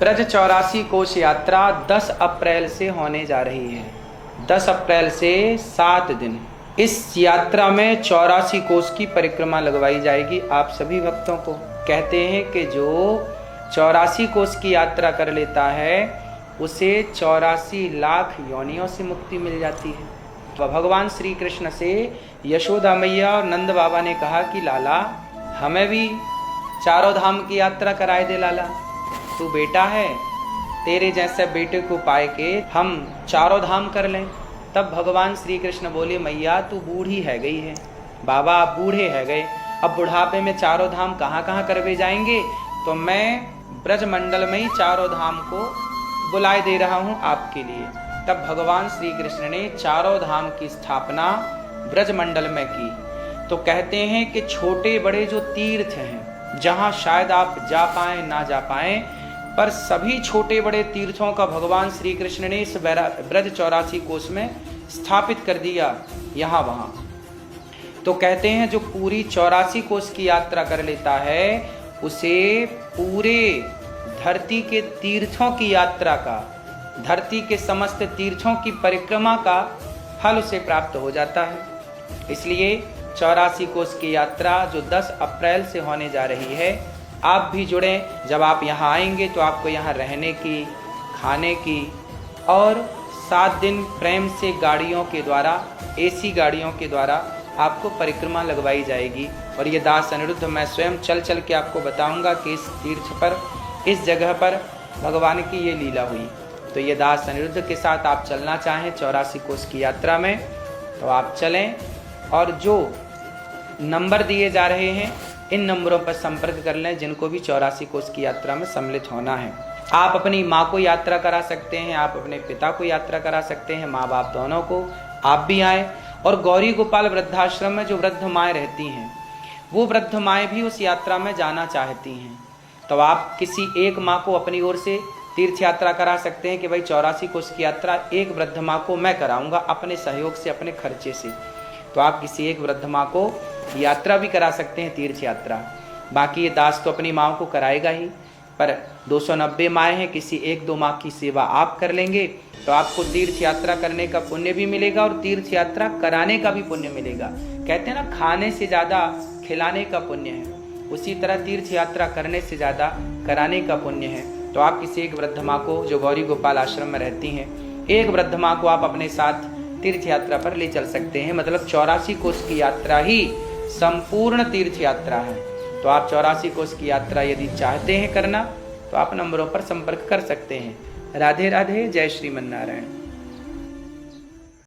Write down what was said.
ब्रज 84 कोश यात्रा 10 अप्रैल से होने जा रही है। 10 अप्रैल से 7 दिन इस यात्रा में 84 कोश की परिक्रमा लगवाई जाएगी आप सभी भक्तों को। कहते हैं कि जो 84 कोश की यात्रा कर लेता है उसे 84 लाख योनियों से मुक्ति मिल जाती है। तो भगवान श्री कृष्ण से यशोदा मैया और नंद बाबा ने कहा कि लाला हमें भी चारों धाम की यात्रा कराए दे लाला, तू बेटा है, तेरे जैसे बेटे को पाए के हम चारों धाम कर लें। तब भगवान श्री कृष्ण बोले मैया तू बूढ़ी है गई है, बाबा आप बूढ़े है गए, अब बुढ़ापे में चारों धाम कहाँ कहाँ करवे जाएंगे, तो मैं ब्रज मंडल में ही चारों धाम को बुलाए दे रहा हूँ आपके लिए। तब भगवान श्री कृष्ण ने चारों धाम की स्थापना ब्रज मंडल में की। तो कहते हैं कि छोटे बड़े जो तीर्थ हैं जहाँ शायद आप जा पाए ना जा पाए, पर सभी छोटे बड़े तीर्थों का भगवान श्री कृष्ण ने इस ब्रज 84 कोश में स्थापित कर दिया यहाँ वहाँ। तो कहते हैं जो पूरी 84 कोश की यात्रा कर लेता है उसे पूरे धरती के तीर्थों की यात्रा का, धरती के समस्त तीर्थों की परिक्रमा का फल उसे प्राप्त हो जाता है। इसलिए 84 कोश की यात्रा जो 10 अप्रैल से होने जा रही है, आप भी जुड़ें। जब आप यहाँ आएंगे तो आपको यहाँ रहने की, खाने की और 7 दिन प्रेम से गाड़ियों के द्वारा, एसी गाड़ियों के द्वारा आपको परिक्रमा लगवाई जाएगी। और ये दास अनिरुद्ध मैं स्वयं चल चल के आपको बताऊंगा कि इस तीर्थ पर, इस जगह पर भगवान की ये लीला हुई। तो ये दास अनिरुद्ध के साथ आप चलना चाहें 84 कोश की यात्रा में तो आप चलें, और जो नंबर दिए जा रहे हैं इन नंबरों पर संपर्क कर लें जिनको भी 84 कोश की यात्रा में सम्मिलित होना है। आप अपनी माँ को यात्रा करा सकते हैं, आप अपने पिता को यात्रा करा सकते हैं, माँ बाप दोनों को। आप भी आएँ। और गौरी गोपाल वृद्धाश्रम में जो वृद्ध माएँ रहती हैं वो वृद्ध माएँ भी उस यात्रा में जाना चाहती हैं, तो आप किसी एक माँ को अपनी ओर से तीर्थ यात्रा करा सकते हैं कि भाई 84 कोश की यात्रा एक वृद्ध माँ को मैं कराऊंगा अपने सहयोग से, अपने खर्चे से। तो आप किसी एक वृद्ध माँ को यात्रा भी करा सकते हैं, तीर्थ यात्रा। बाकी ये दास तो अपनी माँ को कराएगा ही, पर 290 माएँ हैं, किसी एक दो माँ की सेवा आप कर लेंगे तो आपको तीर्थ यात्रा करने का पुण्य भी मिलेगा और तीर्थ यात्रा कराने का भी पुण्य मिलेगा। कहते हैं ना खाने से ज़्यादा खिलाने का पुण्य है, उसी तरह तीर्थ यात्रा करने से ज़्यादा कराने का पुण्य है। तो आप किसी एक वृद्ध माँ को जो गौरी गोपाल आश्रम में रहती हैं, एक वृद्ध माँ को आप अपने साथ तीर्थ यात्रा पर ले चल सकते हैं। मतलब 84 कोश की यात्रा ही संपूर्ण तीर्थ यात्रा है। तो आप 84 कोश की यात्रा यदि चाहते हैं करना तो आप नंबरों पर संपर्क कर सकते हैं। राधे राधे, जय श्रीमन नारायण।